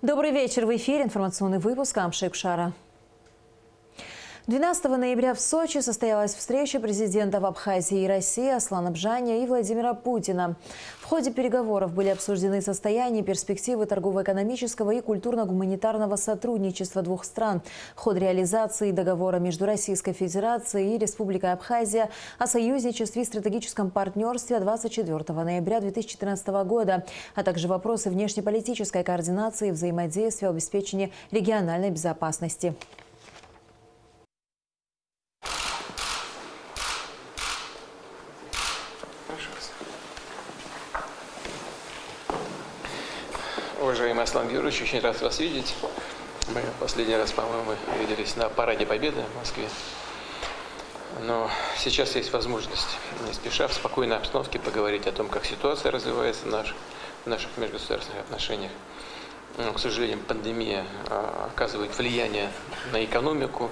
Добрый вечер. В эфире информационный выпуск Амшик Шара. 12 ноября в Сочи состоялась встреча президентов Абхазии и России Аслана Бжаня и Владимира Путина. В ходе переговоров были обсуждены состояние и перспективы торгово-экономического и культурно-гуманитарного сотрудничества двух стран, ход реализации договора между Российской Федерацией и Республикой Абхазия о союзничестве и стратегическом партнерстве 24 ноября 2014 года, а также вопросы внешнеполитической координации и взаимодействия в обеспечении региональной безопасности. Уважаемый Аслан Георгиевич, очень рад вас видеть. Мы последний раз, по-моему, виделись на Параде Победы в Москве. Но сейчас есть возможность, не спеша, в спокойной обстановке поговорить о том, как ситуация развивается в наших межгосударственных отношениях. К сожалению, пандемия оказывает влияние на экономику,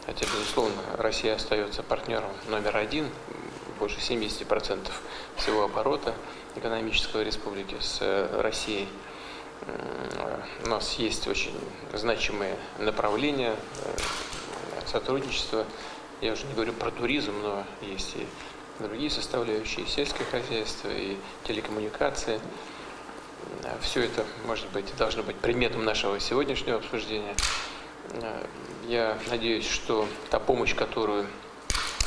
хотя, безусловно, Россия остается партнером номер один, больше 70% всего оборота экономического республики с Россией. У нас есть очень значимые направления сотрудничества. Я уже не говорю про туризм, но есть и другие составляющие, и сельское хозяйство, и телекоммуникации. Все это, может быть, должно быть предметом нашего сегодняшнего обсуждения. Я надеюсь, что та помощь, которую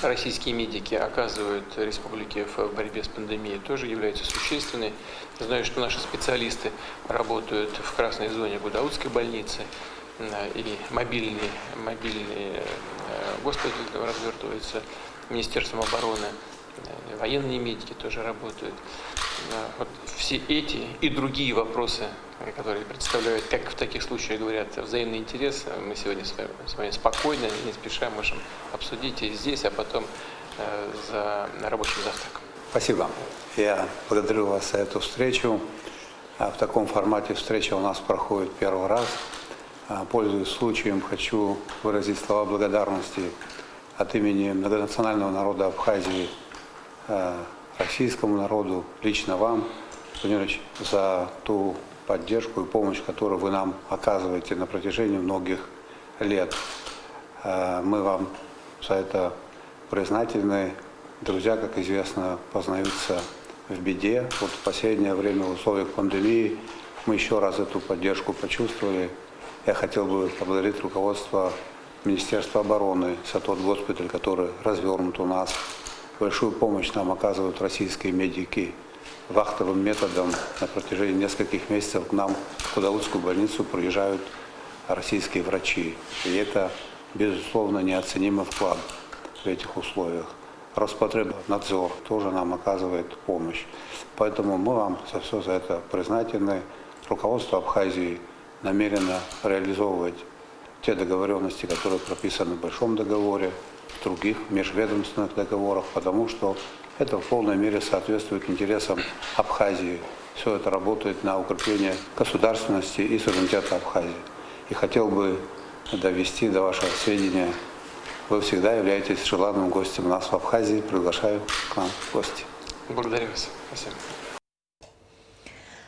российские медики оказывают республике в борьбе с пандемией, тоже является существенной. Знаю, что наши специалисты работают в красной зоне Гудаутской больницы, и мобильные госпитали развертываются Министерством обороны, военные медики тоже работают. Вот все эти и другие вопросы, которые представляют, как в таких случаях говорят, взаимный интерес, мы сегодня с вами спокойно, не спеша можем обсудить и здесь, а потом за рабочим завтраком. Спасибо. Я благодарю вас за эту встречу. В таком формате встреча у нас проходит первый раз. Пользуясь случаем, хочу выразить слова благодарности от имени многонационального народа Абхазии российскому народу, лично вам, Владимир Ильич, за ту поддержку и помощь, которую вы нам оказываете на протяжении многих лет. Мы вам за это признательны. Друзья, как известно, познаются в беде. Вот в последнее время в условиях пандемии мы еще раз эту поддержку почувствовали. Я хотел бы поблагодарить руководство Министерства обороны за тот госпиталь, который развернут у нас. Большую помощь нам оказывают российские медики. Вахтовым методом на протяжении нескольких месяцев к нам в Гудаутскую больницу приезжают российские врачи. И это, безусловно, неоценимый вклад в этих условиях. Роспотребнадзор тоже нам оказывает помощь. Поэтому мы вам за все за это признательны. Руководство Абхазии намерено реализовывать те договоренности, которые прописаны в Большом договоре, в других межведомственных договорах, потому что это в полной мере соответствует интересам Абхазии. Все это работает на укрепление государственности и суверенитета Абхазии. И хотел бы довести до вашего сведения, вы всегда являетесь желанным гостем у нас в Абхазии. Приглашаю к нам в гости. Благодарю вас. Спасибо.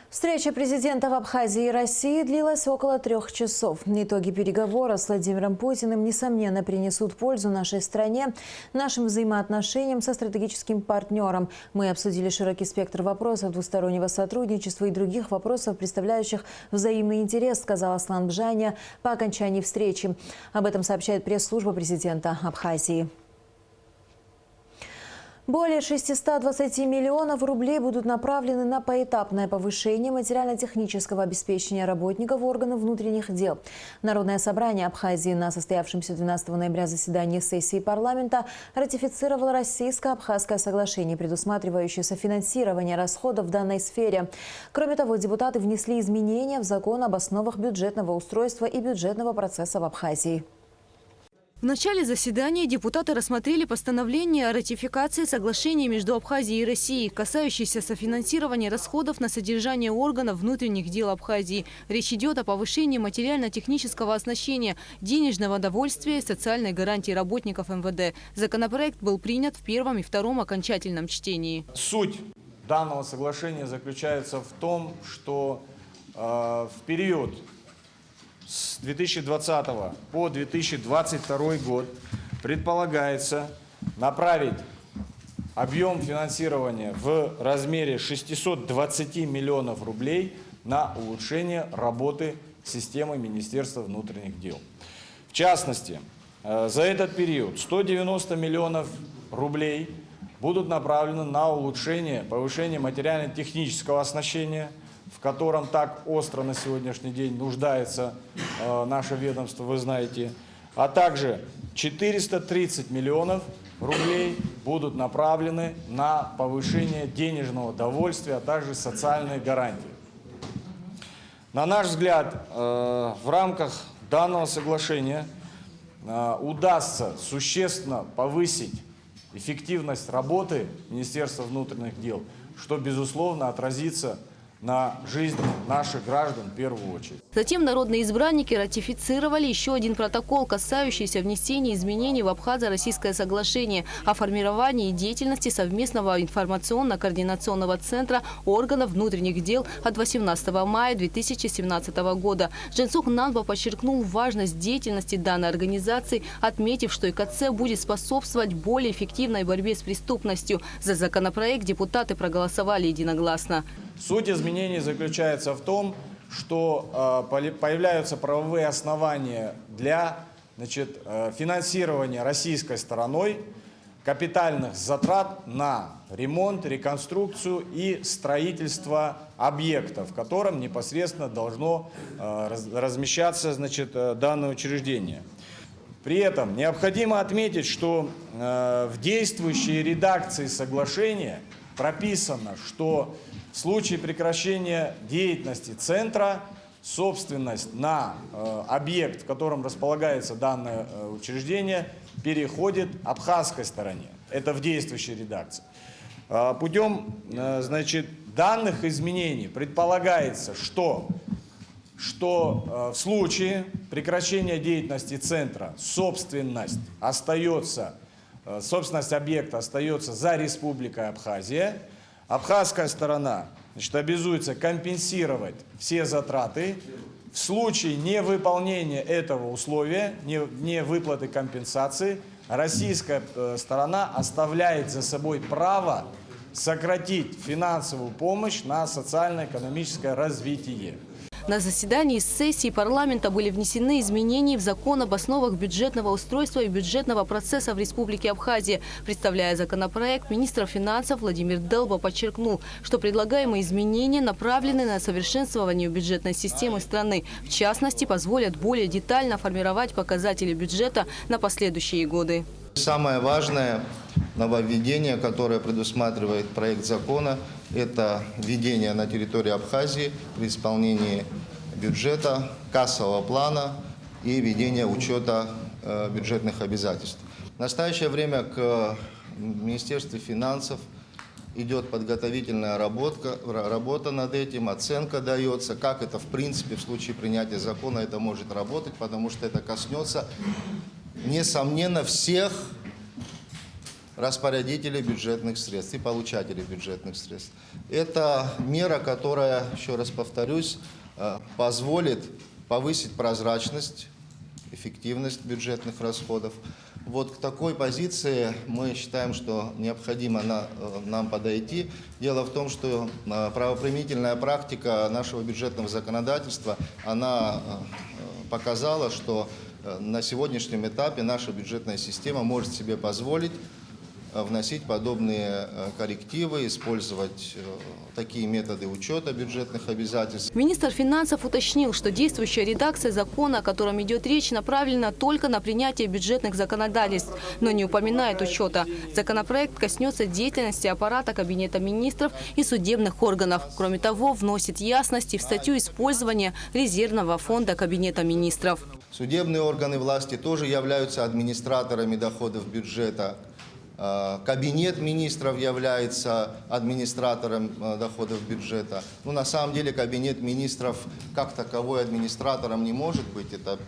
Встреча президентов Абхазии и России длилась около 3 часов. Итоги переговоров с Владимиром Путиным, несомненно, принесут пользу нашей стране, нашим взаимоотношениям со стратегическим партнером. Мы обсудили широкий спектр вопросов двустороннего сотрудничества и других вопросов, представляющих взаимный интерес, сказал Аслан Бжаня по окончании встречи. Об этом сообщает пресс-служба президента Абхазии. Более 620 миллионов рублей будут направлены на поэтапное повышение материально-технического обеспечения работников органов внутренних дел. Народное собрание Абхазии на состоявшемся 12 ноября заседании сессии парламента ратифицировало российско-абхазское соглашение, предусматривающее софинансирование расходов в данной сфере. Кроме того, депутаты внесли изменения в закон об основах бюджетного устройства и бюджетного процесса в Абхазии. В начале заседания депутаты рассмотрели постановление о ратификации соглашения между Абхазией и Россией, касающееся софинансирования расходов на содержание органов внутренних дел Абхазии. Речь идет о повышении материально-технического оснащения, денежного довольствия и социальной гарантии работников МВД. Законопроект был принят в первом и втором окончательном чтении. Суть данного соглашения заключается в том, что в период с 2020 по 2022 год предполагается направить объем финансирования в размере 620 миллионов рублей на улучшение работы системы Министерства внутренних дел. В частности, за этот период 190 миллионов рублей будут направлены на улучшение, повышение материально-технического оснащения, в котором так остро на сегодняшний день нуждается наше ведомство, вы знаете, а также 430 миллионов рублей будут направлены на повышение денежного довольствия, а также социальные гарантии. На наш взгляд, в рамках данного соглашения удастся существенно повысить эффективность работы Министерства внутренних дел, что, безусловно, отразится на жизни наших граждан в первую очередь. Затем народные избранники ратифицировали еще один протокол, касающийся внесения изменений в Абхазо-Российское соглашение о формировании деятельности совместного информационно-координационного центра органов внутренних дел от 18 мая 2017 года. Женсух Нанба подчеркнул важность деятельности данной организации, отметив, что ИКЦ будет способствовать более эффективной борьбе с преступностью. За законопроект депутаты проголосовали единогласно. Суть изменений заключается в том, что появляются правовые основания для финансирования российской стороной капитальных затрат на ремонт, реконструкцию и строительство объекта, в котором непосредственно должно размещаться данное учреждение. При этом необходимо отметить, что в действующей редакции соглашения прописано, что в случае прекращения деятельности центра собственность на объект, в котором располагается данное учреждение, переходит абхазской стороне. Это в действующей редакции. Путем данных изменений предполагается, что в случае прекращения деятельности центра собственность объекта остается за Республикой Абхазия. Абхазская сторона обязуется компенсировать все затраты. В случае невыполнения этого условия, невыплаты компенсации, российская сторона оставляет за собой право сократить финансовую помощь на социально-экономическое развитие. На заседании сессии парламента были внесены изменения в закон об основах бюджетного устройства и бюджетного процесса в Республике Абхазия. Представляя законопроект, министр финансов Владимир Делба подчеркнул, что предлагаемые изменения направлены на совершенствование бюджетной системы страны. В частности, позволят более детально формировать показатели бюджета на последующие годы. Самое важное нововведение, которое предусматривает проект закона, это введение на территории Абхазии при исполнении бюджета, кассового плана и ведение учета бюджетных обязательств. В настоящее время к Министерству финансов идет подготовительная работа над этим, оценка дается, как это в принципе в случае принятия закона это может работать, потому что это коснется, несомненно, всех распорядителей бюджетных средств и получателей бюджетных средств. Это мера, которая, еще раз повторюсь, позволит повысить прозрачность, эффективность бюджетных расходов. Вот к такой позиции мы считаем, что необходимо нам подойти. Дело в том, что правоприменительная практика нашего бюджетного законодательства, она показала, что на сегодняшнем этапе наша бюджетная система может себе позволить вносить подобные коррективы, использовать такие методы учета бюджетных обязательств. Министр финансов уточнил, что действующая редакция закона, о котором идет речь, направлена только на принятие бюджетных законодательств, но не упоминает учета. Законопроект коснется деятельности аппарата Кабинета министров и судебных органов. Кроме того, вносит ясности в статью использования резервного фонда Кабинета министров. Судебные органы власти тоже являются администраторами доходов бюджета. Кабинет министров является администратором доходов бюджета. Но на самом деле кабинет министров как таковой администратором не может быть. Это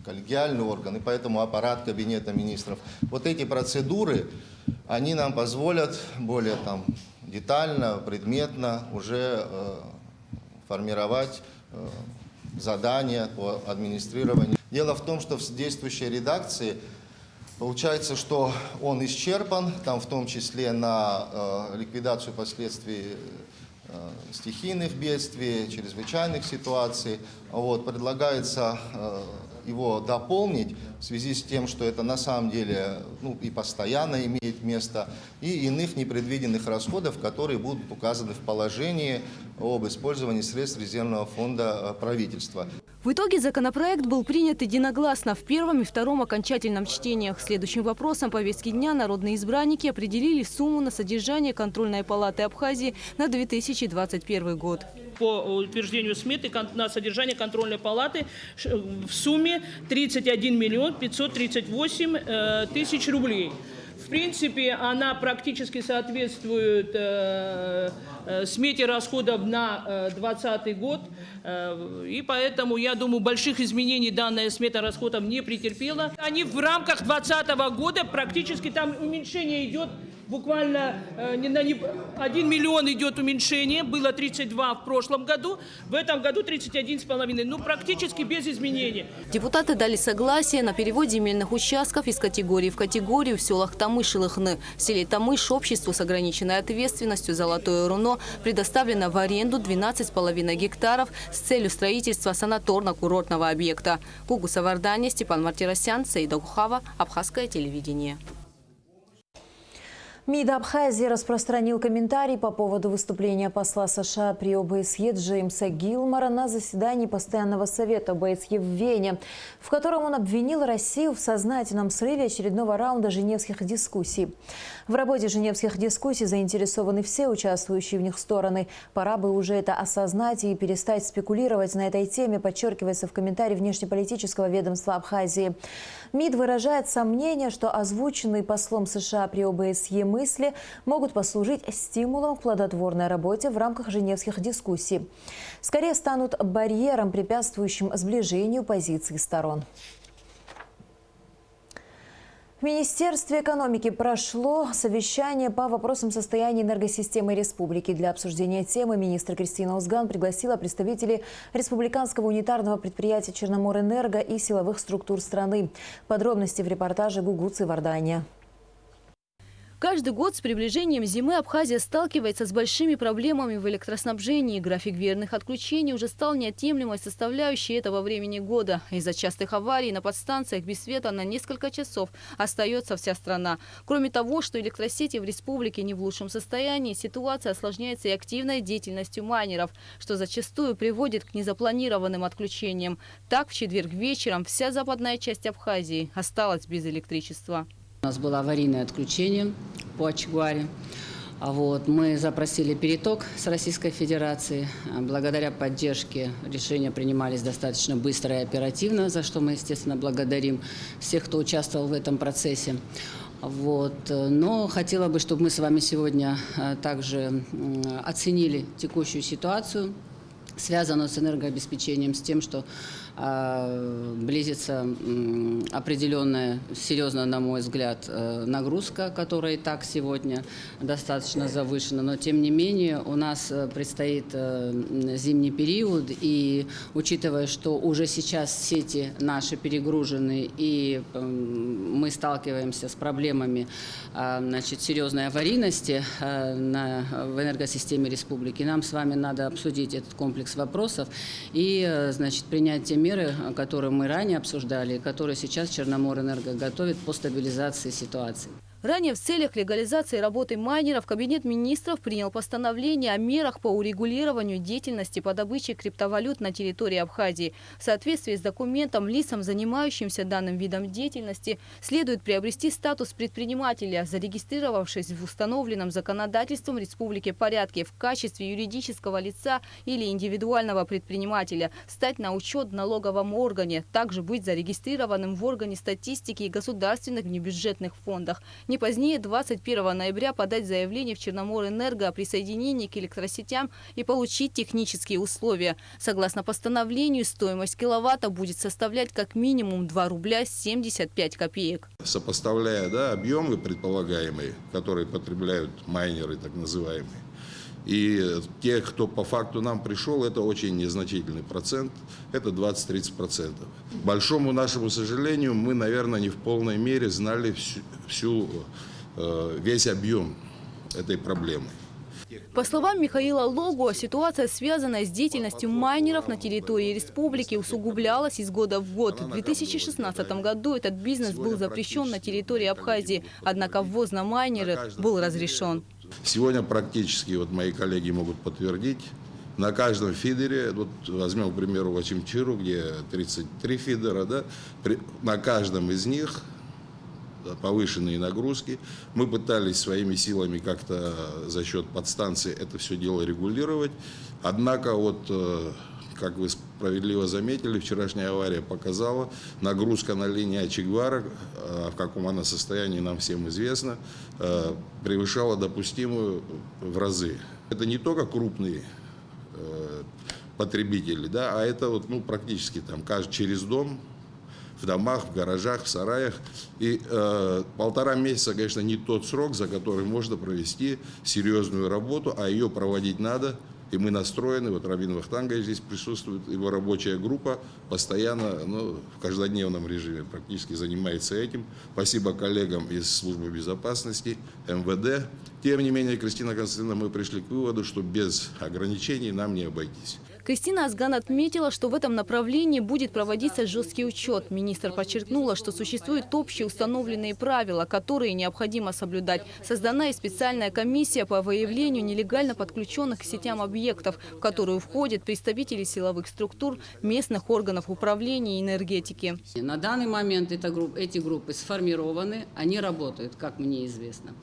коллегиальный орган, и поэтому аппарат кабинета министров. Вот эти процедуры, они нам позволят более детально, предметно уже формировать задания по администрированию. Дело в том, что в действующей редакции получается, что он исчерпан, там в том числе на ликвидацию последствий стихийных бедствий, чрезвычайных ситуаций. Вот, предлагается его дополнить в связи с тем, что это на самом деле и постоянно имеет место, и иных непредвиденных расходов, которые будут указаны в положении об использовании средств резервного фонда правительства. В итоге законопроект был принят единогласно в первом и втором окончательном чтениях. Следующим вопросом повестки дня народные избранники определили сумму на содержание контрольной палаты Абхазии на 2021 год. По утверждению сметы на содержание контрольной палаты в сумме 31 миллион 538 тысяч рублей. В принципе, она практически соответствует смете расходов на 2020 год. И поэтому, я думаю, больших изменений данная смета расходов не претерпела. Они в рамках 2020 года практически там уменьшение идет. Буквально 1 миллион идет уменьшение, было 32 в прошлом году, в этом году 31,5, ну практически без изменений. Депутаты дали согласие на перевод земельных участков из категории в категорию в селах Тамыш и Лыхны. В селе Тамыш обществу с ограниченной ответственностью «Золотое руно» предоставлено в аренду 12,5 гектаров с целью строительства санаторно-курортного объекта. Гугу Савардания, Степан Мартиросян, Саида Гухава, Абхазское телевидение. МИД Абхазии распространил комментарий по поводу выступления посла США при ОБСЕ Джеймса Гилмора на заседании Постоянного совета ОБСЕ в Вене, в котором он обвинил Россию в сознательном срыве очередного раунда женевских дискуссий. В работе женевских дискуссий заинтересованы все участвующие в них стороны. Пора бы уже это осознать и перестать спекулировать на этой теме, подчеркивается в комментарии внешнеполитического ведомства Абхазии. МИД выражает сомнение, что озвученные послом США при ОБСЕ мысли могут послужить стимулом к плодотворной работе в рамках женевских дискуссий. Скорее станут барьером, препятствующим сближению позиций сторон. В Министерстве экономики прошло совещание по вопросам состояния энергосистемы республики. Для обсуждения темы министр Кристина Узган пригласила представителей Республиканского унитарного предприятия «Черноморэнерго» и силовых структур страны. Подробности в репортаже Гугу Савардания. Каждый год с приближением зимы Абхазия сталкивается с большими проблемами в электроснабжении. График верных отключений уже стал неотъемлемой составляющей этого времени года. Из-за частых аварий на подстанциях без света на несколько часов остается вся страна. Кроме того, что электросети в республике не в лучшем состоянии, ситуация осложняется и активной деятельностью майнеров, что зачастую приводит к незапланированным отключениям. Так, в четверг вечером вся западная часть Абхазии осталась без электричества. У нас было аварийное отключение по Ачгуаре. Мы запросили переток с Российской Федерации. Благодаря поддержке решения принимались достаточно быстро и оперативно, за что мы, естественно, благодарим всех, кто участвовал в этом процессе. Но хотела бы, чтобы мы с вами сегодня также оценили текущую ситуацию, связанную с энергообеспечением, с тем, что близится определенная, серьезная, на мой взгляд, нагрузка, которая и так сегодня достаточно завышена. Но, тем не менее, у нас предстоит зимний период, и учитывая, что уже сейчас сети наши перегружены, и мы сталкиваемся с проблемами серьезной аварийности в энергосистеме республики, нам с вами надо обсудить этот комплекс вопросов и, принять те меры, которые мы ранее обсуждали, которые сейчас Черноморэнерго готовит по стабилизации ситуации. Ранее в целях легализации работы майнеров Кабинет министров принял постановление о мерах по урегулированию деятельности по добыче криптовалют на территории Абхазии. В соответствии с документом лицам, занимающимся данным видом деятельности, следует приобрести статус предпринимателя, зарегистрировавшись в установленном законодательством республики порядке в качестве юридического лица или индивидуального предпринимателя, стать на учет в налоговом органе, также быть зарегистрированным в органе статистики и государственных внебюджетных фондах. Не позднее 21 ноября подать заявление в Черноморэнерго о присоединении к электросетям и получить технические условия. Согласно постановлению, стоимость киловатта будет составлять как минимум 2 рубля 75 копеек. Сопоставляя объемы предполагаемые, которые потребляют майнеры так называемые, И те, кто по факту нам пришел, это очень незначительный процент, это 20-30%. К большому нашему сожалению, мы, наверное, не в полной мере знали весь объем этой проблемы. По словам Михаила Логуа, ситуация, связанная с деятельностью майнеров на территории республики, усугублялась из года в год. В 2016 году этот бизнес был запрещен на территории Абхазии, однако ввоз на майнеры был разрешен. Сегодня практически, вот мои коллеги могут подтвердить, на каждом фидере, вот возьмем, к примеру, Вачимчиру, где 33 фидера, да, на каждом из них повышенные нагрузки. Мы пытались своими силами как-то за счет подстанции это все дело регулировать. Однако, вот, как вы справедливо заметили, вчерашняя авария показала, нагрузка на линии Ачигвара, в каком она состоянии нам всем известно, превышала допустимую в разы. Это не только крупные потребители, да, а это вот, ну, практически там, через дом, в домах, в гаражах, в сараях. И 1,5 месяца, конечно, не тот срок, за который можно провести серьезную работу, а ее проводить надо. И мы настроены, вот Равин Вахтангович здесь присутствует, его рабочая группа постоянно, в каждодневном режиме практически занимается этим. Спасибо коллегам из службы безопасности, МВД. Тем не менее, Кристина Константиновна, мы пришли к выводу, что без ограничений нам не обойтись. Кристина Азган отметила, что в этом направлении будет проводиться жесткий учет. Министр подчеркнула, что существуют общие установленные правила, которые необходимо соблюдать. Создана и специальная комиссия по выявлению нелегально подключенных к сетям объектов, в которую входят представители силовых структур, местных органов управления и энергетики. На данный момент эти группы сформированы, они работают, как мне известно.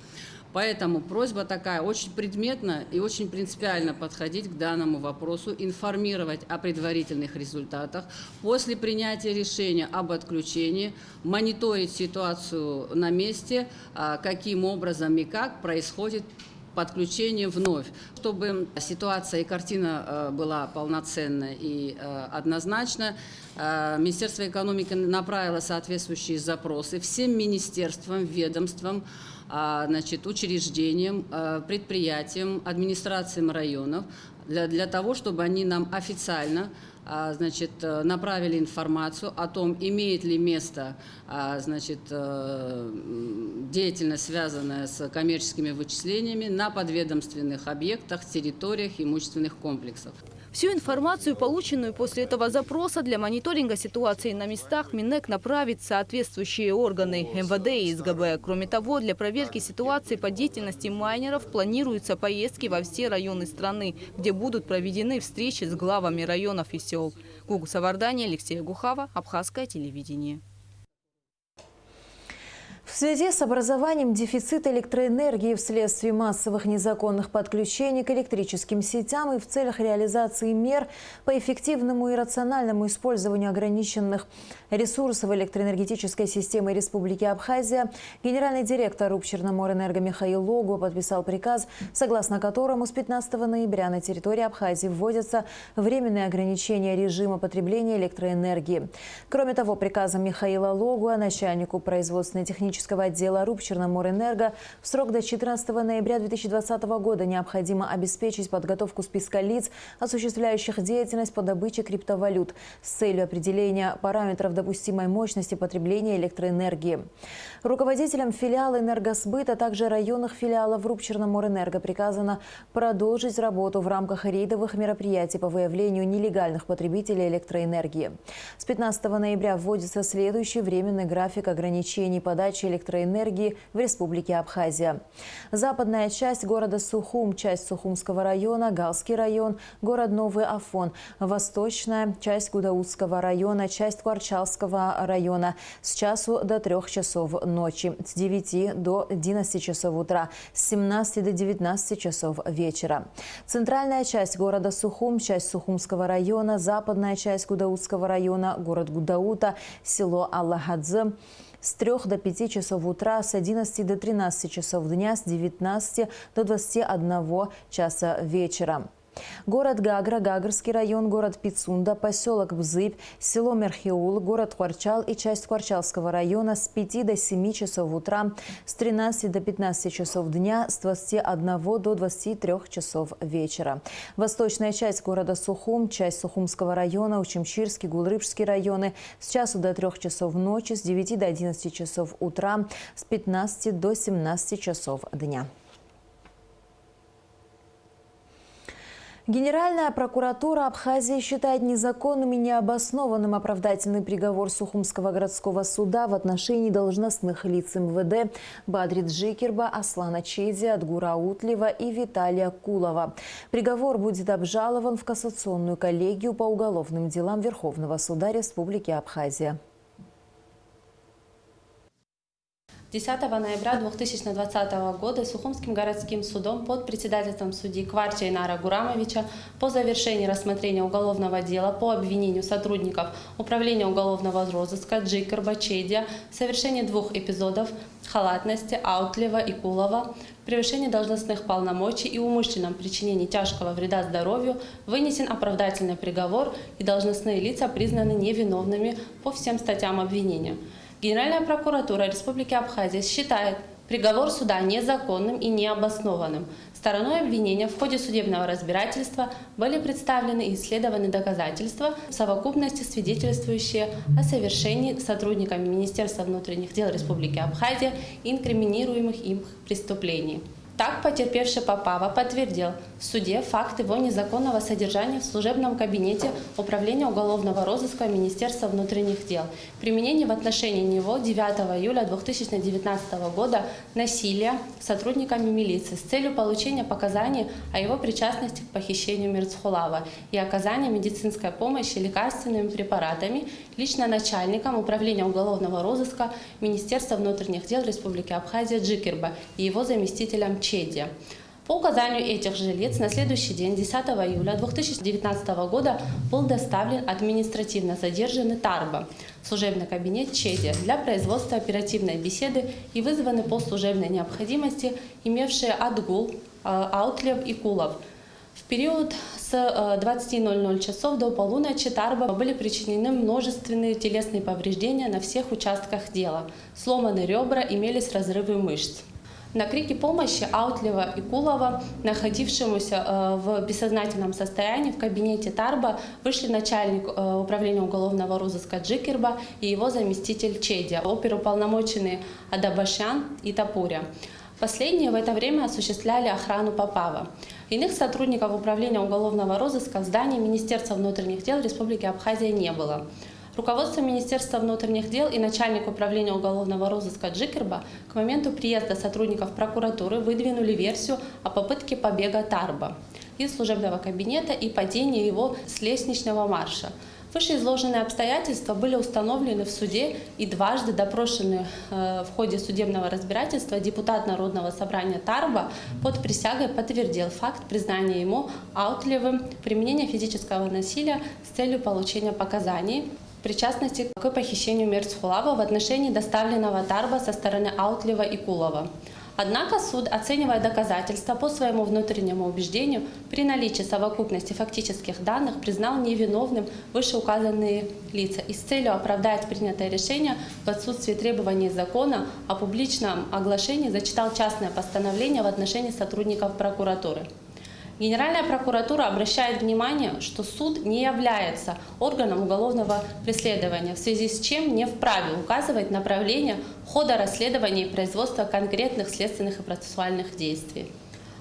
Поэтому просьба такая, очень предметно и очень принципиально подходить к данному вопросу, информировать о предварительных результатах, после принятия решения об отключении, мониторить ситуацию на месте, каким образом и как происходит подключение вновь, чтобы ситуация и картина была полноценна и однозначна. Министерство экономики направило соответствующие запросы всем министерствам, ведомствам, учреждениям, предприятиям, администрациям районов, для того, чтобы они нам официально направили информацию о том, имеет ли место деятельность, связанная с коммерческими вычислениями на подведомственных объектах, территориях, имущественных комплексов. Всю информацию, полученную после этого запроса, для мониторинга ситуации на местах Минэк направит соответствующие органы МВД и СГБ. Кроме того, для проверки ситуации по деятельности майнеров планируются поездки во все районы страны, где будут проведены встречи с главами районов и сел. Гугу Савардани, Алексей Гухава, Абхазское телевидение. В связи с образованием дефицита электроэнергии вследствие массовых незаконных подключений к электрическим сетям и в целях реализации мер по эффективному и рациональному использованию ограниченных ресурсов электроэнергетической системы Республики Абхазия, генеральный директор Рубчерноморэнерго Михаил Логуа подписал приказ, согласно которому с 15 ноября на территории Абхазии вводятся временные ограничения режима потребления электроэнергии. Кроме того, приказом Михаила Логуа начальнику производственно-технического отдела Рубчерноморэнерго в срок до 14 ноября 2020 года необходимо обеспечить подготовку списка лиц, осуществляющих деятельность по добыче криптовалют с целью определения параметров допустимой мощности потребления электроэнергии. Руководителям филиала «Энергосбыт», а также районных филиалов Рубчерноморэнерго приказано продолжить работу в рамках рейдовых мероприятий по выявлению нелегальных потребителей электроэнергии. С 15 ноября вводится следующий временный график ограничений подачи электроэнергии в Республике Абхазия. Западная часть города Сухум, часть Сухумского района, Галский район, город Новый Афон, восточная часть Гудаутского района, часть Кварчалского района с часу до 3 часов ночи, с 9 до 11 часов утра, с 17 до 19 часов вечера. Центральная часть города Сухум, часть Сухумского района, западная часть Гудаутского района, город Гудаута, село Аллахадзе, с 3 до 5 часов утра, с 11 до 13 часов дня, с 19 до 21 часа вечера. Город Гагра, Гагарский район, город Пицунда, поселок Бзыбь, село Мерхиул, город Хварчал и часть Хварчалского района с 5 до 7 часов утра, с 13 до 15 часов дня, с 21 до 23 часов вечера. Восточная часть города Сухум, часть Сухумского района, Учимчирский, Гулрыбский районы с часу до 3 часов ночи, с 9 до 11 часов утра, с 15 до 17 часов дня. Генеральная прокуратура Абхазии считает незаконным и необоснованным оправдательный приговор Сухумского городского суда в отношении должностных лиц МВД Бадри Джикирба, Аслана Чеди, Адгура Аутлева и Виталия Кулова. Приговор будет обжалован в кассационную коллегию по уголовным делам Верховного суда Республики Абхазия. 10 ноября 2020 года Сухумским городским судом под председательством судьи Кварча Инара Гурамовича по завершении рассмотрения уголовного дела по обвинению сотрудников Управления уголовного розыска Джикирба Чедия в совершении 2 эпизодов халатности Аутлева и Кулова, превышении должностных полномочий и умышленном причинении тяжкого вреда здоровью вынесен оправдательный приговор и должностные лица признаны невиновными по всем статьям обвинения. Генеральная прокуратура Республики Абхазия считает приговор суда незаконным и необоснованным. Стороной обвинения в ходе судебного разбирательства были представлены и исследованы доказательства, в совокупности свидетельствующие о совершении сотрудниками Министерства внутренних дел Республики Абхазия инкриминируемых им преступлений. Так, потерпевший Попава подтвердил в суде факт его незаконного содержания в служебном кабинете Управления уголовного розыска Министерства внутренних дел, применение в отношении него 9 июля 2019 года насилия сотрудниками милиции с целью получения показаний о его причастности к похищению Мирцхулава и оказания медицинской помощи лекарственными препаратами лично начальником Управления уголовного розыска Министерства внутренних дел Республики Абхазия Джикирба и его заместителем Чедия. По указанию этих же лиц на следующий день, 10 июля 2019 года, был доставлен административно задержанный Тарба в служебный кабинет Чедия для производства оперативной беседы и вызваны по служебной необходимости, имевшие Адгул, Аутлев и Кулов. В период с 20:00 часов до полуночи Тарба были причинены множественные телесные повреждения на всех участках дела. Сломаны ребра, имелись разрывы мышц. На крики помощи Аутлева и Кулова, находившемуся в бессознательном состоянии в кабинете Тарба, вышли начальник Управления уголовного розыска Джикирба и его заместитель Чедия, оперуполномоченные Адабашян и Тапуря. Последние в это время осуществляли охрану Попава. Иных сотрудников Управления уголовного розыска в здании Министерства внутренних дел Республики Абхазия не было. Руководство Министерства внутренних дел и начальник Управления уголовного розыска Джикирба к моменту приезда сотрудников прокуратуры выдвинули версию о попытке побега Тарба из служебного кабинета и падения его с лестничного марша. Вышеизложенные обстоятельства были установлены в суде и дважды допрошенный в ходе судебного разбирательства депутат Народного собрания Тарба под присягой подтвердил факт признания ему Аутлевым применения физического насилия с целью получения показаний в причастности к похищению Мирцхулава в отношении доставленного Тарба со стороны Аутлева и Кулова. Однако суд, оценивая доказательства по своему внутреннему убеждению, при наличии совокупности фактических данных признал невиновным вышеуказанные лица и с целью оправдать принятое решение в отсутствии требований закона о публичном оглашении зачитал частное постановление в отношении сотрудников прокуратуры. Генеральная прокуратура обращает внимание, что суд не является органом уголовного преследования, в связи с чем не вправе указывать направление хода расследования и производства конкретных следственных и процессуальных действий.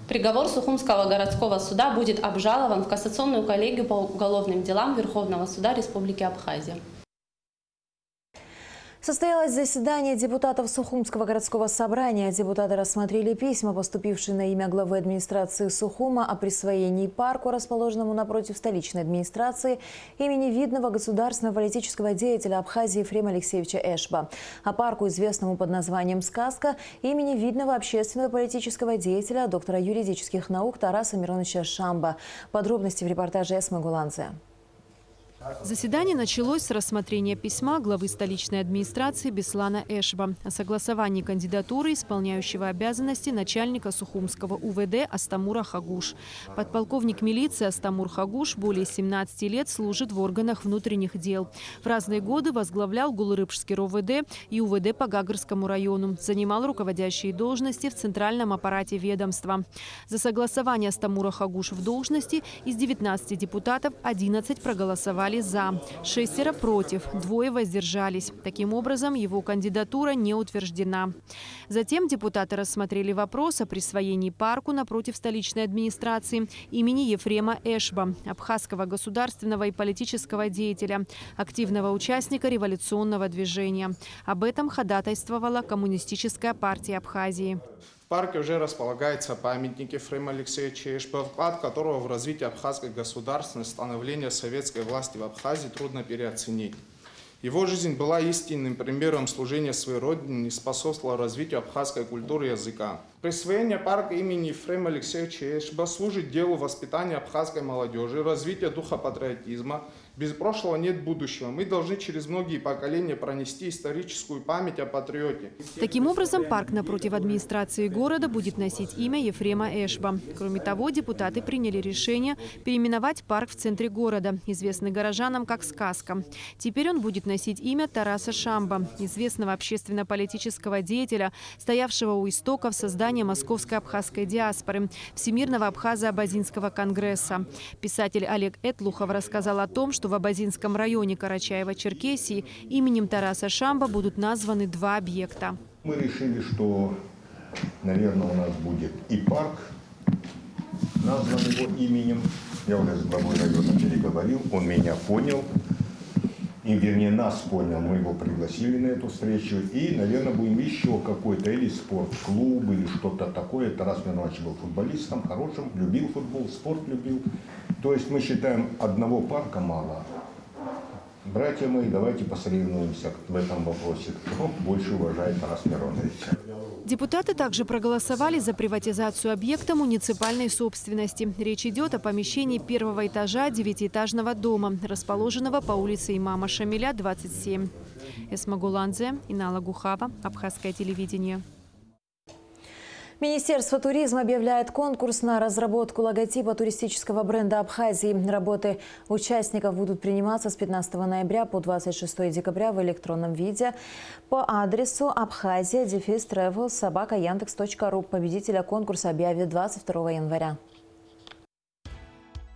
Приговор Сухумского городского суда будет обжалован в кассационную коллегию по уголовным делам Верховного суда Республики Абхазия. Состоялось заседание депутатов Сухумского городского собрания. Депутаты рассмотрели письма, поступившие на имя главы администрации Сухума о присвоении парку, расположенному напротив столичной администрации, имени видного государственного политического деятеля Абхазии Ефрема Алексеевича Эшба, о парку, известному под названием «Сказка», имени видного общественного политического деятеля, доктора юридических наук Тараса Мироновича Шамба. Подробности в репортаже Эсмы Гуланзе. Заседание началось с рассмотрения письма главы столичной администрации Беслана Эшба о согласовании кандидатуры исполняющего обязанности начальника Сухумского УВД Астамура Хагуш. Подполковник милиции Астамур Хагуш более 17 лет служит в органах внутренних дел. В разные годы возглавлял Гулырыбский РОВД и УВД по Гагарскому району. Занимал руководящие должности в центральном аппарате ведомства. За согласование Астамура Хагуш в должности из 19 депутатов 11 проголосовали «за», 6 против, 2 воздержались. Таким образом, его кандидатура не утверждена. Затем депутаты рассмотрели вопрос о присвоении парку напротив столичной администрации имени Ефрема Эшба, абхазского государственного и политического деятеля, активного участника революционного движения. Об этом ходатайствовала Коммунистическая партия Абхазии. В парке уже располагается памятник Ефрема Алексеевича Эшба, вклад которого в развитие абхазской государственности, становление советской власти в Абхазии трудно переоценить. Его жизнь была истинным примером служения своей родине и способствовала развитию абхазской культуры и языка. Присвоение парка имени Ефрема Алексеевича Эшба служит делу воспитания абхазской молодежи, развития духа патриотизма. Без прошлого нет будущего. Мы должны через многие поколения пронести историческую память о патриоте. Таким образом, парк напротив администрации города будет носить имя Ефрема Эшба. Кроме того, депутаты приняли решение переименовать парк в центре города, известный горожанам как «Сказка». Теперь он будет носить имя Тараса Шамба, известного общественно-политического деятеля, стоявшего у истоков создания московской абхазской диаспоры, Всемирного абхазо-абазинского конгресса. Писатель Олег Этлухов рассказал о том, что в Абазинском районе Карачаева-Черкесии именем Тараса Шамба будут названы 2 объекта. Мы решили, что, наверное, у нас будет и парк, назван его именем. Я уже с главой района переговорил, он меня понял. И, вернее, нас понял, мы его пригласили на эту встречу. И, наверное, будем еще какой-то или спортклуб, или что-то такое. Тарас Миронович был футболистом, хорошим, любил футбол, спорт любил. То есть мы считаем, одного парка мало. Братья мои, давайте посоревнуемся в этом вопросе, кто больше уважает Тараса Мироновича. Депутаты также проголосовали за приватизацию объекта муниципальной собственности. Речь идет о помещении 1-го этажа 9-этажного дома, расположенного по улице Имама Шамиля, 27. Эсма Гуландзе, Инала Гухава, Абхазское телевидение. Министерство туризма объявляет конкурс на разработку логотипа туристического бренда Абхазии. Работы участников будут приниматься с 15 ноября по 26 декабря в электронном виде по адресу abkhazia-travel@yandex.ru. Победителя конкурса объявят 22 января.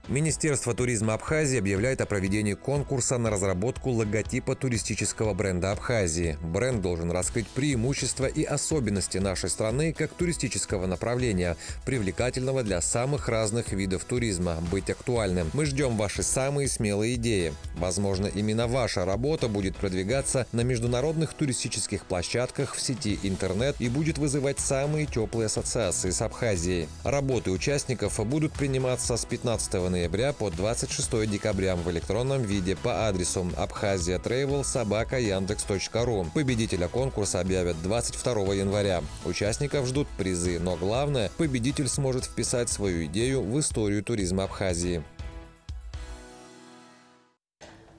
Министерство туризма Абхазии объявляет о проведении конкурса на разработку логотипа туристического бренда Абхазии. Бренд должен раскрыть преимущества и особенности нашей страны как туристического направления, привлекательного для самых разных видов туризма, быть актуальным. Мы ждем ваши самые смелые идеи. Возможно, именно ваша работа будет продвигаться на международных туристических площадках в сети интернет и будет вызывать самые теплые ассоциации с Абхазией. Работы участников будут приниматься с 15 ноября по 26 декабря в электронном виде по адресу abkhazia-travel@yandex.ru. Победителя конкурса объявят 22 января. Участников ждут призы, но главное, победитель сможет вписать свою идею в историю туризма Абхазии.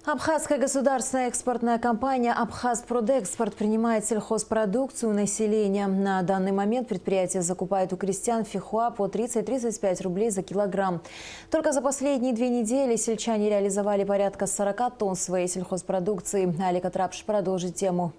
Абхазская государственная экспортная компания «Абхазпродэкспорт» принимает сельхозпродукцию населения. На данный момент предприятие закупает у крестьян фихуа по 30-35 рублей за килограмм. Только за последние 2 недели сельчане реализовали порядка 40 тонн своей сельхозпродукции. Алика Трапш продолжит тему.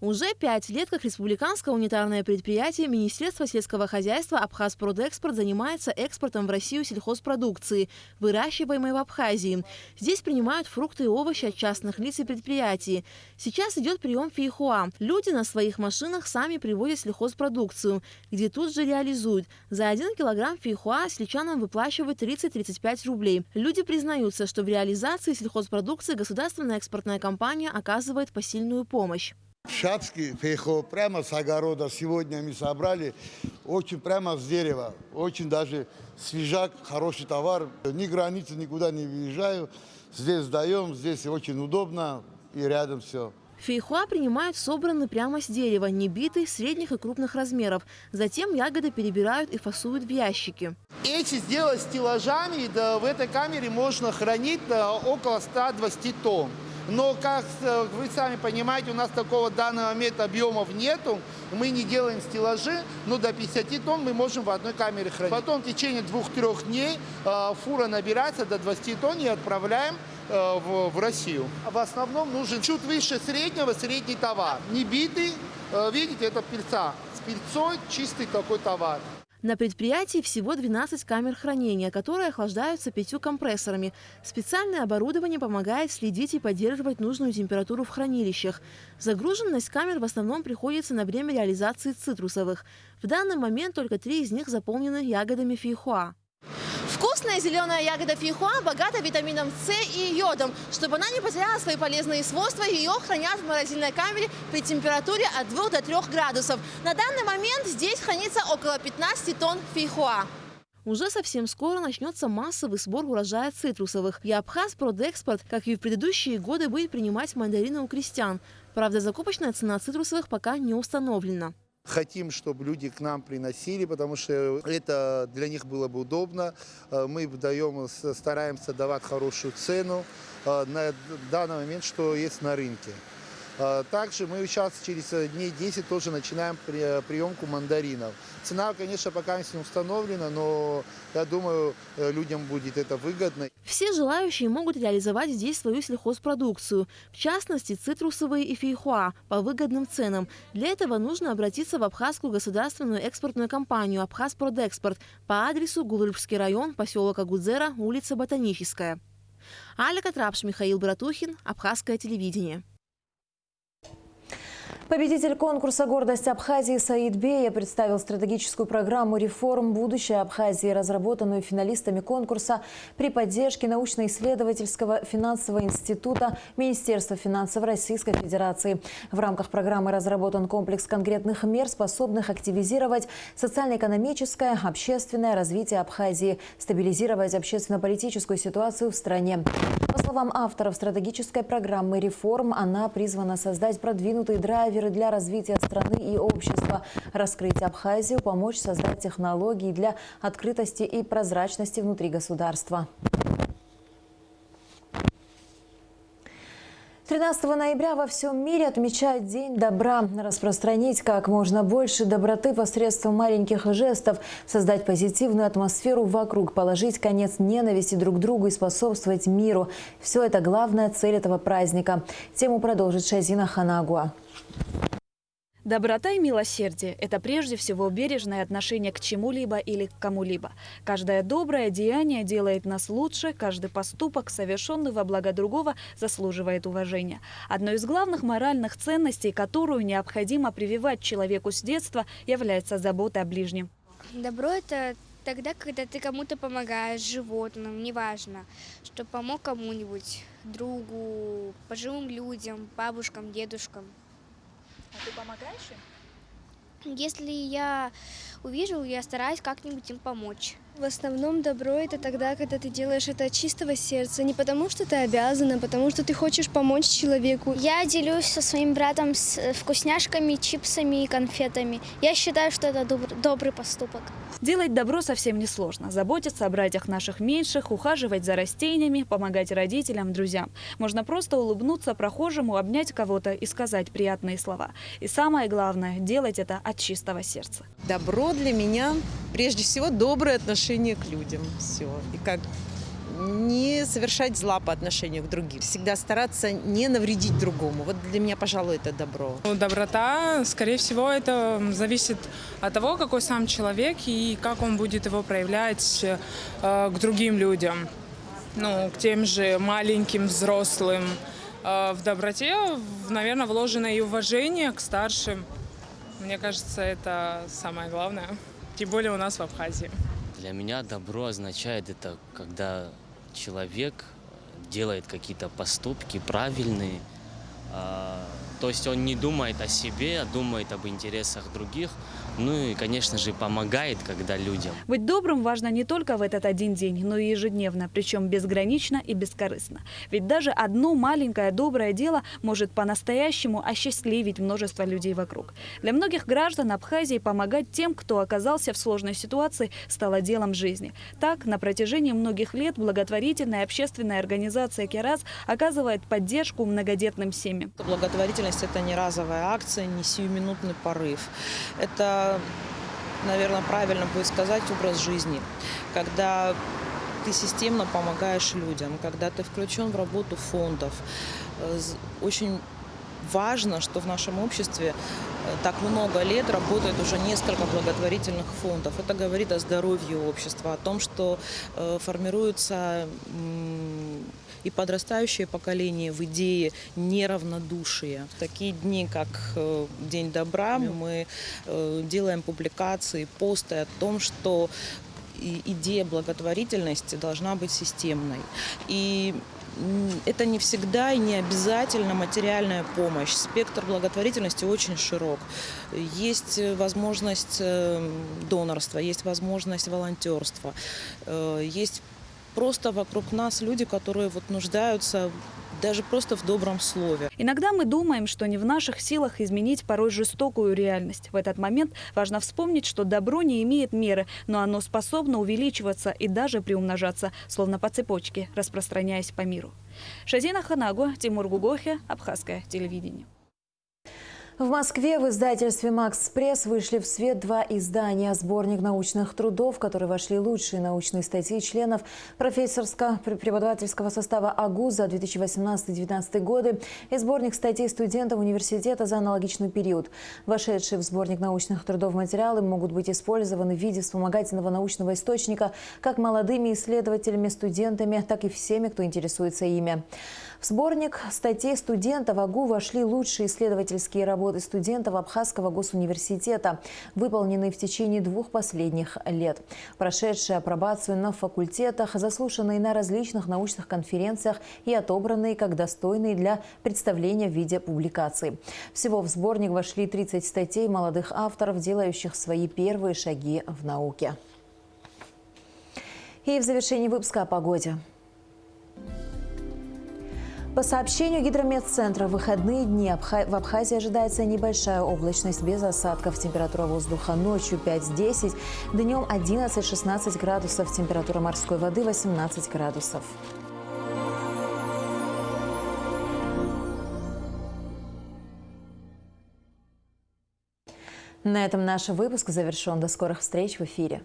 Уже 5 лет как республиканское унитарное предприятие Министерства сельского хозяйства «Абхазпродэкспорт» занимается экспортом в Россию сельхозпродукции, выращиваемой в Абхазии. Здесь принимают фрукты и овощи от частных лиц и предприятий. Сейчас идет прием фейхуа. Люди на своих машинах сами привозят сельхозпродукцию, где тут же реализуют. За 1 килограмм фейхуа сельчанам выплачивают 30-35 рублей. Люди признаются, что в реализации сельхозпродукции государственная экспортная компания оказывает посильную помощь. Шапский фейхо прямо с огорода сегодня мы собрали, очень прямо с дерева, очень даже свежак, хороший товар. Ни границы никуда не выезжаю, здесь сдаем, здесь очень удобно и рядом все. Фейхоа принимают собранный прямо с дерева, не битый, средних и крупных размеров. Затем ягоды перебирают и фасуют в ящики. Эти сделать стеллажами, да, в этой камере можно хранить около 120 тонн. Но, как вы сами понимаете, у нас такого в данный момент объемов нету. Мы не делаем стеллажи, но до 50 тонн мы можем в одной камере хранить. Потом в течение 2-3 дней фура набирается до 20 тонн и отправляем в Россию. В основном нужен чуть выше среднего средний товар. Не битый, видите, это пыльца. С пыльцой чистый такой товар. На предприятии всего 12 камер хранения, которые охлаждаются 5 компрессорами. Специальное оборудование помогает следить и поддерживать нужную температуру в хранилищах. Загруженность камер в основном приходится на время реализации цитрусовых. В данный момент только 3 из них заполнены ягодами фейхоа. Вкусная зеленая ягода фейхоа богата витамином С и йодом. Чтобы она не потеряла свои полезные свойства, ее хранят в морозильной камере при температуре от 2 до 3 градусов. На данный момент здесь хранится около 15 тонн фейхоа. Уже совсем скоро начнется массовый сбор урожая цитрусовых. И Абхазпродэкспорт, как и в предыдущие годы, будет принимать мандарины у крестьян. Правда, закупочная цена цитрусовых пока не установлена. Хотим, чтобы люди к нам приносили, потому что это для них было бы удобно. Мы стараемся давать хорошую цену на данный момент, что есть на рынке. Также мы сейчас через дней 10 тоже начинаем приемку мандаринов. Цена, конечно, пока не установлена, но я думаю, людям будет это выгодно. Все желающие могут реализовать здесь свою сельхозпродукцию, в частности цитрусовые и фейхоа, по выгодным ценам. Для этого нужно обратиться в Абхазскую государственную экспортную компанию «Абхазпродэкспорт» по адресу Гулрыбский район, поселок Агудзера, улица Ботаническая. Аля Катрапш, Михаил Братухин, Абхазское телевидение. Победитель конкурса «Гордость Абхазии» Саид Бея представил стратегическую программу реформ «Будущее Абхазии», разработанную финалистами конкурса при поддержке научно-исследовательского финансового института Министерства финансов Российской Федерации. В рамках программы разработан комплекс конкретных мер, способных активизировать социально-экономическое, общественное развитие Абхазии, стабилизировать общественно-политическую ситуацию в стране. По словам авторов стратегической программы реформ, она призвана создать продвинутые драйверы для развития страны и общества, раскрыть Абхазию, помочь создать технологии для открытости и прозрачности внутри государства. 13 ноября во всем мире отмечают День добра. Распространить как можно больше доброты посредством маленьких жестов, создать позитивную атмосферу вокруг, положить конец ненависти друг к другу и способствовать миру. Все это главная цель этого праздника. Тему продолжит Шазина Ханагуа. Доброта и милосердие – это прежде всего бережное отношение к чему-либо или к кому-либо. Каждое доброе деяние делает нас лучше, каждый поступок, совершенный во благо другого, заслуживает уважения. Одной из главных моральных ценностей, которую необходимо прививать человеку с детства, является забота о ближнем. Добро – это тогда, когда ты кому-то помогаешь, животным, неважно, что помог кому-нибудь, другу, пожилым людям, бабушкам, дедушкам. А ты помогаешь им? Если я увижу, я стараюсь как-нибудь им помочь. В основном добро – это тогда, когда ты делаешь это от чистого сердца. Не потому, что ты обязана, а потому, что ты хочешь помочь человеку. Я делюсь со своим братом с вкусняшками, чипсами и конфетами. Я считаю, что это добрый поступок. Делать добро совсем несложно. Заботиться о братьях наших меньших, ухаживать за растениями, помогать родителям, друзьям. Можно просто улыбнуться прохожему, обнять кого-то и сказать приятные слова. И самое главное – делать это от чистого сердца. Добро для меня прежде всего доброе отношение к людям. Все. И как не совершать зла по отношению к другим. Всегда стараться не навредить другому. Вот для меня, пожалуй, это добро. Доброта, скорее всего, это зависит от того, какой сам человек и как он будет его проявлять к другим людям. Ну, к тем же маленьким, взрослым. В доброте, наверное, вложено и уважение к старшим. Мне кажется, это самое главное. Тем более у нас в Абхазии. Для меня добро означает это, когда человек делает какие-то поступки правильные. То есть он не думает о себе, а думает об интересах других. Ну и, конечно же, помогает, когда людям. Быть добрым важно не только в этот один день, но и ежедневно, причем безгранично и бескорыстно. Ведь даже одно маленькое доброе дело может по-настоящему осчастливить множество людей вокруг. Для многих граждан Абхазии помогать тем, кто оказался в сложной ситуации, стало делом жизни. Так, на протяжении многих лет благотворительная общественная организация «Кераз» оказывает поддержку многодетным семьям. Благотворительность – это не разовая акция, не сиюминутный порыв. Это, наверное, правильно будет сказать, образ жизни. Когда ты системно помогаешь людям, когда ты включен в работу фондов. Очень важно, что в нашем обществе так много лет работает уже несколько благотворительных фондов. Это говорит о здоровье общества, о том, что формируется и подрастающее поколение в идее неравнодушия. В такие дни, как День добра, мы делаем публикации, посты о том, что идея благотворительности должна быть системной. И это не всегда и не обязательно материальная помощь. Спектр благотворительности очень широк. Есть возможность донорства, есть возможность волонтерства, есть просто вокруг нас люди, которые нуждаются даже просто в добром слове. Иногда мы думаем, что не в наших силах изменить порой жестокую реальность. В этот момент важно вспомнить, что добро не имеет меры, но оно способно увеличиваться и даже приумножаться, словно по цепочке, распространяясь по миру. Шазина Ханагу, Тимур Гугохе, Абхазское телевидение. В Москве в издательстве «Макс Пресс» вышли в свет 2 издания. Сборник научных трудов, в которые вошли лучшие научные статьи членов профессорско-преподавательского состава АГУ за 2018-2019 годы и сборник статей студентов университета за аналогичный период. Вошедшие в сборник научных трудов материалы могут быть использованы в виде вспомогательного научного источника как молодыми исследователями, студентами, так и всеми, кто интересуется ими. В сборник статей студентов АГУ вошли лучшие исследовательские работы студентов Абхазского госуниверситета, выполненные в течение 2 последних лет, прошедшие апробацию на факультетах, заслушанные на различных научных конференциях и отобранные как достойные для представления в виде публикаций. Всего в сборник вошли 30 статей молодых авторов, делающих свои первые шаги в науке. И в завершении выпуска о погоде. По сообщению Гидрометцентра, в выходные дни в Абхазии ожидается небольшая облачность без осадков. Температура воздуха ночью 5-10, днем 11-16 градусов. Температура морской воды 18 градусов. На этом наш выпуск завершен. До скорых встреч в эфире.